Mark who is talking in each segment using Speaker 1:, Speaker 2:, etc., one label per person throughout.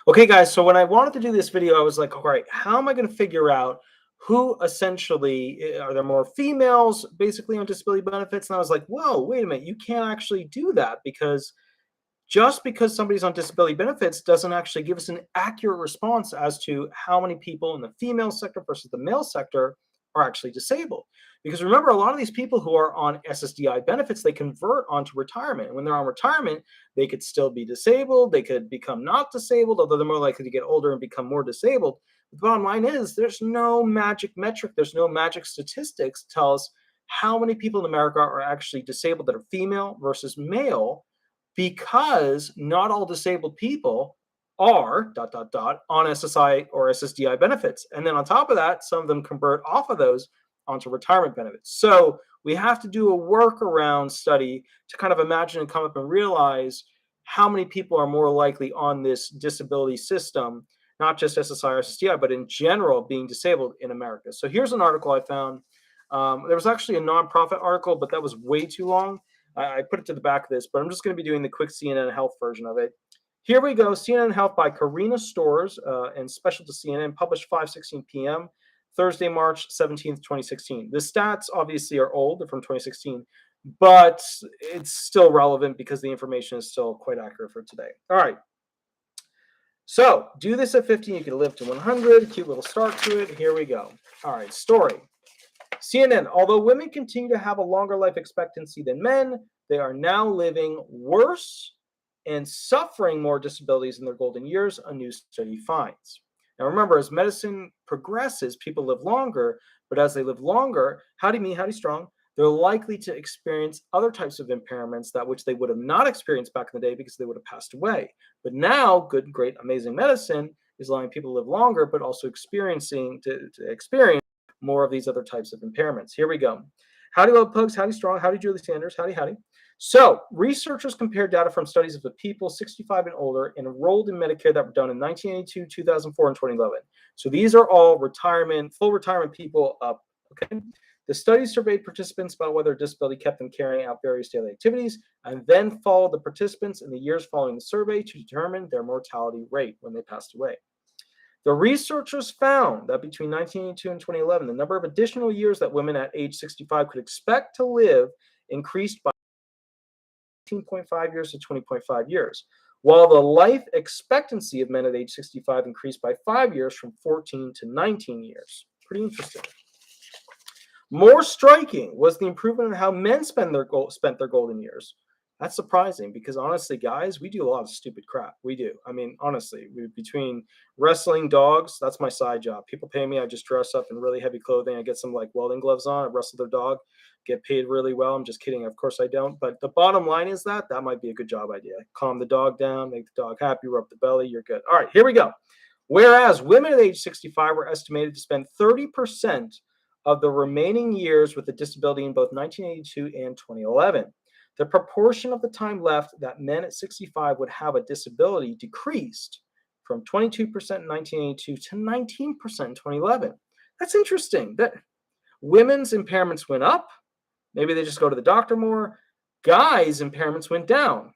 Speaker 1: Okay, guys, so when I wanted to do this video, I was like, all right, how am I going to figure out who essentially are there more females basically on disability benefits? And I was like, whoa, wait a minute, you can't actually do that because just because somebody's on disability benefits doesn't actually give us an accurate response as to how many people in the female sector versus the male sector are actually disabled. Because remember, a lot of these people who are on SSDI benefits, they convert onto retirement. And when they're on retirement, they could still be disabled. They could become not disabled, although they're more likely to get older and become more disabled. But the bottom line is there's no magic metric, there's no magic statistics to tell us how many people in America are actually disabled that are female versus male, because not all disabled people are on SSI or SSDI benefits. And then on top of that, some of them convert off of those onto retirement benefits. So we have to do a workaround study to kind of imagine and come up and realize how many people are more likely on this disability system, not just SSI or SSDI, but in general being disabled in America. So here's an article I found. There was actually a nonprofit article, but that was way too long. I put it to the back of this, but I'm just going to be doing the quick CNN Health version of it. Here we go. CNN Health by Karina Storrs and special to CNN, published 5:16 p.m. Thursday, March 17th, 2016. The stats obviously are old, they're from 2016, but it's still relevant because the information is still quite accurate for today. All right. So do this at 15, you can live to 100. Cute little start to it. Here we go. All right, story. CNN, although women continue to have a longer life expectancy than men, they are now living worse and suffering more disabilities in their golden years, a new study finds. Now remember, as medicine progresses, people live longer, but as they live longer, howdy strong, they're likely to experience other types of impairments that which they would have not experienced back in the day because they would have passed away. But now, good, great, amazing medicine is allowing people to live longer, but also experiencing to experience more of these other types of impairments. Here we go. Howdy, love pugs. Howdy, strong. Howdy, Julie Sanders. Howdy, howdy. So, researchers compared data from studies of the people 65 and older enrolled in Medicare that were done in 1982, 2004, and 2011. So, these are all retirement, full retirement people up. Okay. The study surveyed participants about whether disability kept them carrying out various daily activities, and then followed the participants in the years following the survey to determine their mortality rate when they passed away. The researchers found that between 1982 and 2011, the number of additional years that women at age 65 could expect to live increased by 18.5 years to 20.5 years, while the life expectancy of men at age 65 increased by 5 years from 14 to 19 years. Pretty interesting. More striking was the improvement in how men spent their golden years. That's surprising because honestly, guys, we do a lot of stupid crap. We do. I mean, honestly, between wrestling dogs, that's my side job. People pay me. I just dress up in really heavy clothing. I get some like welding gloves on. I wrestle their dog, get paid really well. I'm just kidding. Of course I don't. But the bottom line is that might be a good job idea. Calm the dog down, make the dog happy, rub the belly. You're good. All right, here we go. Whereas women at age 65 were estimated to spend 30% of the remaining years with a disability in both 1982 and 2011. The proportion of the time left that men at 65 would have a disability decreased from 22% in 1982 to 19% in 2011. That's interesting. That women's impairments went up. Maybe they just go to the doctor more. Guys' impairments went down.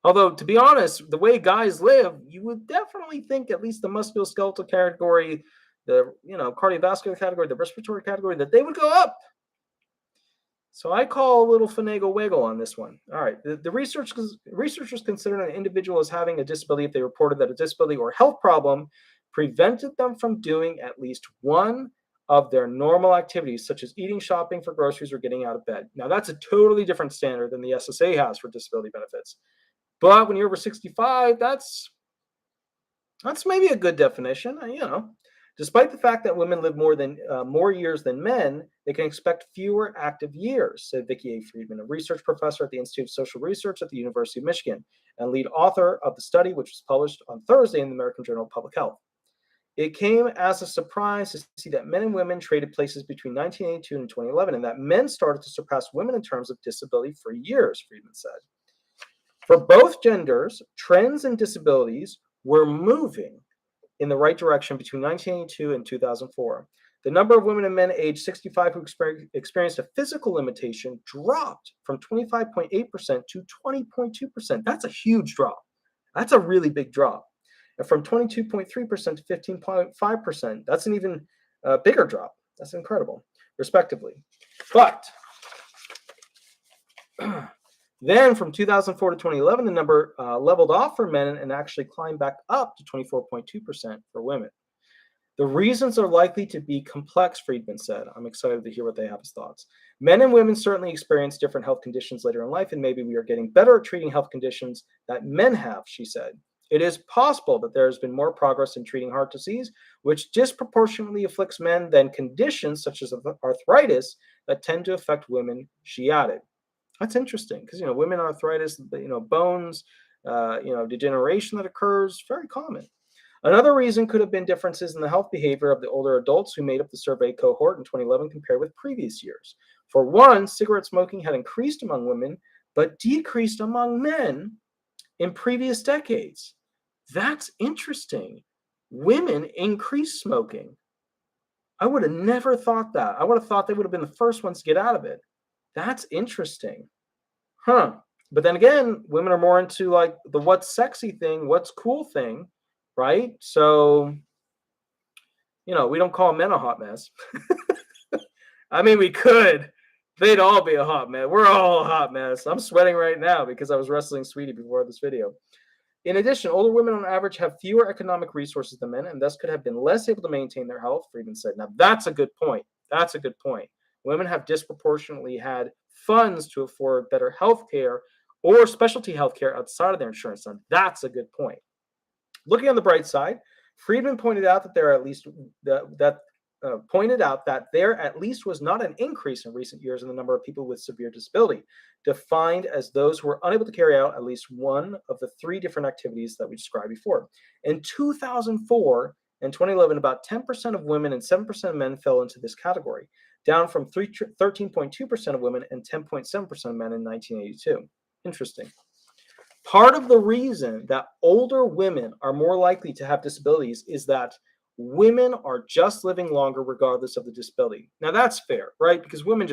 Speaker 1: Although, to be honest, the way guys live, you would definitely think at least the musculoskeletal category, the cardiovascular category, the respiratory category, that they would go up. So I call a little finagle wiggle on this one. All right, the researchers considered an individual as having a disability if they reported that a disability or health problem prevented them from doing at least one of their normal activities, such as eating, shopping for groceries, or getting out of bed. Now, that's a totally different standard than the SSA has for disability benefits. But when you're over 65, that's maybe a good definition, Despite the fact that women live more years than men, they can expect fewer active years, said Vicki A. Friedman, a research professor at the Institute of Social Research at the University of Michigan, and lead author of the study, which was published on Thursday in the American Journal of Public Health. It came as a surprise to see that men and women traded places between 1982 and 2011, and that men started to surpass women in terms of disability-free years, Friedman said. For both genders, trends in disabilities were moving in the right direction between 1982 and 2004. The number of women and men aged 65 who experienced a physical limitation dropped from 25.8% to 20.2%. That's a huge drop. That's a really big drop. and from 22.3% to 15.5%. That's an even bigger drop. That's incredible, respectively. But then from 2004 to 2011, the number leveled off for men and actually climbed back up to 24.2% for women. The reasons are likely to be complex, Friedman said. I'm excited to hear what they have as thoughts. Men and women certainly experience different health conditions later in life, and maybe we are getting better at treating health conditions that men have, she said. It is possible that there has been more progress in treating heart disease, which disproportionately afflicts men than conditions such as arthritis that tend to affect women, she added. That's interesting because, women arthritis, bones, degeneration that occurs, very common. Another reason could have been differences in the health behavior of the older adults who made up the survey cohort in 2011 compared with previous years. For one, cigarette smoking had increased among women, but decreased among men in previous decades. That's interesting. Women increased smoking. I would have never thought that. I would have thought they would have been the first ones to get out of it. That's interesting. Huh. But then again, women are more into like the what's sexy thing, what's cool thing, right? So, we don't call men a hot mess. I mean, we could. They'd all be a hot mess. We're all a hot mess. I'm sweating right now because I was wrestling Sweetie before this video. In addition, older women on average have fewer economic resources than men and thus could have been less able to maintain their health, Friedman said. Now, that's a good point. That's a good point. Women have disproportionately had funds to afford better health care or specialty health care outside of their insurance. Now, that's a good point. Looking on the bright side, Friedman pointed out that there at least was not an increase in recent years in the number of people with severe disability, defined as those who were unable to carry out at least one of the three different activities that we described before. In 2004 and 2011, about 10% of women and 7% of men fell into this category, down from 13.2% of women and 10.7% of men in 1982. Interesting. Part of the reason that older women are more likely to have disabilities is that women are just living longer regardless of the disability. Now that's fair, right? Because women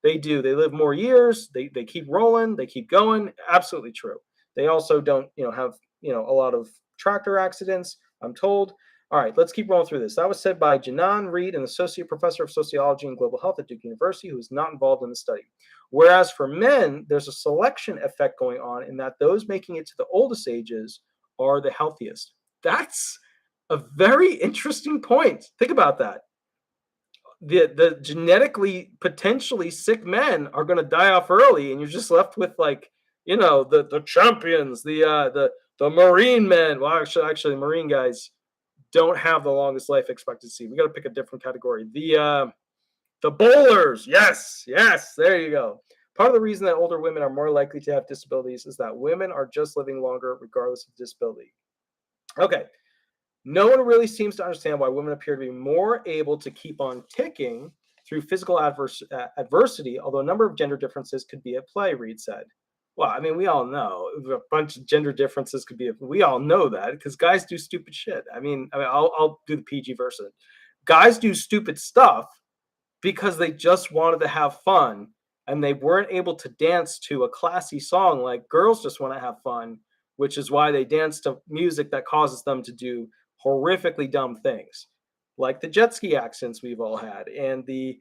Speaker 1: they live more years, they keep rolling, they keep going. Absolutely true. They also don't, have, a lot of tractor accidents, I'm told. All right, let's keep rolling through this. That was said by Janan Reed, an associate professor of sociology and global health at Duke University, who is not involved in the study. Whereas for men, there's a selection effect going on in that those making it to the oldest ages are the healthiest. That's a very interesting point. Think about that. The genetically potentially sick men are going to die off early, and you're just left with the champions, the Marine men. Well, actually, Marine guys don't have the longest life expectancy. We got to pick a different category. The bowlers. Yes, there you go. Part of the reason that older women are more likely to have disabilities is that women are just living longer regardless of disability. Okay. No one really seems to understand why women appear to be more able to keep on ticking through physical adversity, although a number of gender differences could be at play, Reed said. Well, I mean, we all know a bunch of gender differences could be. We all know that because guys do stupid shit. I'll do the PG version. Guys do stupid stuff because they just wanted to have fun and they weren't able to dance to a classy song like girls just want to have fun, which is why they dance to music that causes them to do horrifically dumb things, like the jet ski accidents we've all had and the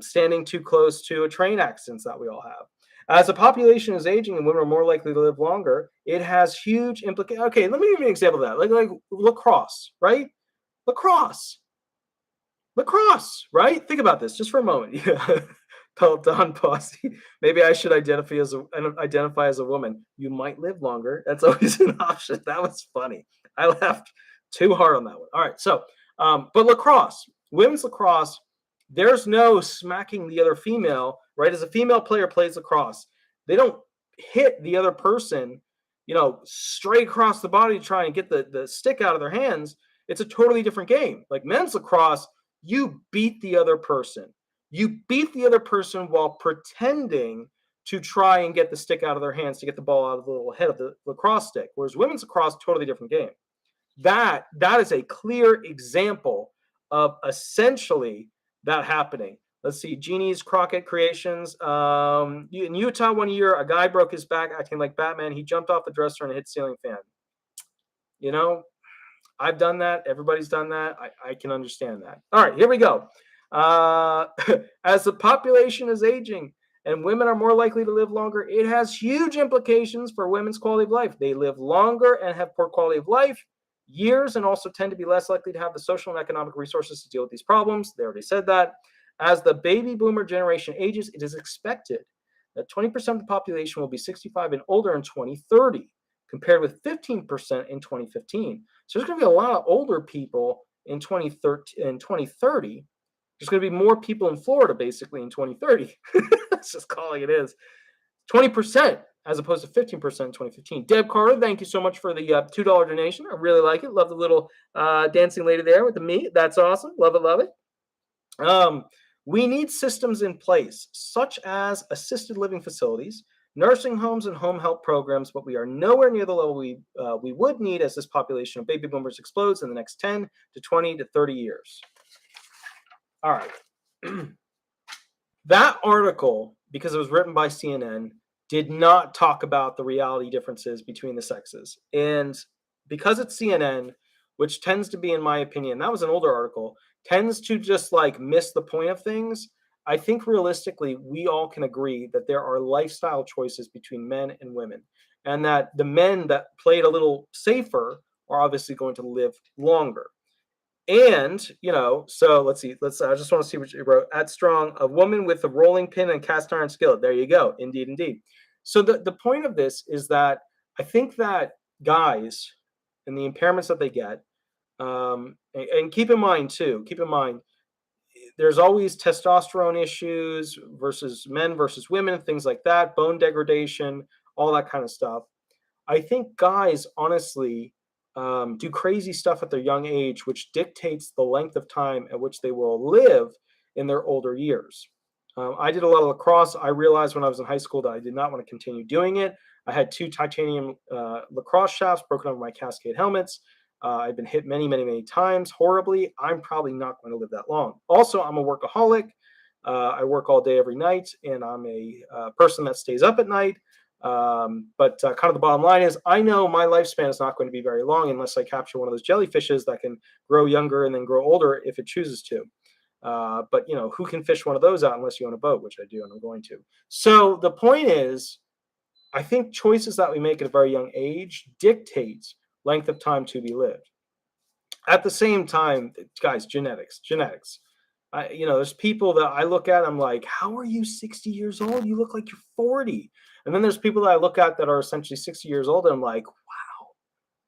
Speaker 1: standing too close to a train accidents that we all have. As the population is aging and women are more likely to live longer, it has huge implications. Okay, let me give you an example of that. Like lacrosse, right? Lacrosse, right? Think about this just for a moment. Peloton posse. Maybe I should identify as a woman. You might live longer. That's always an option. That was funny. I laughed too hard on that one. All right. So, but lacrosse, women's lacrosse, there's no smacking the other female, right? As a female player plays lacrosse, they don't hit the other person, straight across the body to try and get the stick out of their hands. It's a totally different game. Like men's lacrosse, you beat the other person. You beat the other person while pretending to try and get the stick out of their hands to get the ball out of the little head of the lacrosse stick. Whereas women's lacrosse, totally different game. That is a clear example of essentially that happening. Let's see, Jeannie's Crockett Creations. In Utah one year, a guy broke his back acting like Batman. He jumped off the dresser and hit ceiling fan. You know, I've done that. Everybody's done that. I can understand that. All right, here we go. Uh, as the population is aging and women are more likely to live longer, it has huge implications for women's quality of life. They live longer and have poor quality of life years and also tend to be less likely to have the social and economic resources to deal with these problems. They already said that. As the baby boomer generation ages, it is expected that 20% of the population will be 65 and older in 2030, compared with 15% in 2015. So there's going to be a lot of older people in 2030. There's going to be more people in Florida basically in 2030. Let's just call it is. 20% as opposed to 15% in 2015. Deb Carter, thank you so much for the $2 donation. I really like it. Love the little dancing lady there with the meat. That's awesome. Love it, love it. We need systems in place, such as assisted living facilities, nursing homes, and home health programs, but we are nowhere near the level we would need as this population of baby boomers explodes in the next 10 to 20 to 30 years. All right. That article, because it was written by CNN, did not talk about the reality differences between the sexes. And because it's CNN, which tends to be, in my opinion, that was an older article, tends to just like miss the point of things. I think realistically, we all can agree that there are lifestyle choices between men and women, and that the men that played a little safer are obviously going to live longer. And, so let's see. I just want to see what you wrote. At Strong, a woman with a rolling pin and cast iron skillet. There you go. Indeed, indeed. So the point of this is that I think that guys and the impairments that they get, and keep in mind, there's always testosterone issues versus men versus women, things like that, bone degradation, all that kind of stuff. I think guys, honestly, do crazy stuff at their young age, which dictates the length of time at which they will live in their older years. I did a lot of lacrosse. I realized when I was in high school that I did not want to continue doing it. I had 2 titanium lacrosse shafts broken over my Cascade helmets. I've been hit many, many, many times horribly. I'm probably not going to live that long. Also, I'm a workaholic. I work all day, every night, and I'm a person that stays up at night. But kind of the bottom line is I know my lifespan is not going to be very long unless I capture one of those jellyfishes that can grow younger and then grow older if it chooses to. But who can fish one of those out unless you own a boat, which I do, and I'm going to. So the point is, I think choices that we make at a very young age dictates length of time to be lived. At the same time, guys, genetics. There's people that I look at, I'm like, how are you 60 years old? You look like you're 40. And then there's people that I look at that are essentially 60 years old, and I'm like, wow,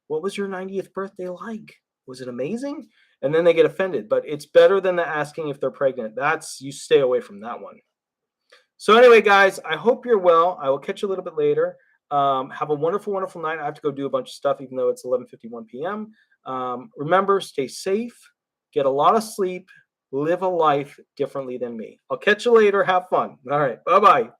Speaker 1: what was your 90th birthday like? Was it amazing? And then they get offended. But it's better than the asking if they're pregnant. You stay away from that one. So anyway, guys, I hope you're well. I will catch you a little bit later. Have a wonderful, wonderful night. I have to go do a bunch of stuff, even though it's 11:51 p.m. Remember, stay safe, get a lot of sleep, live a life differently than me. I'll catch you later. Have fun. All right. Bye-bye.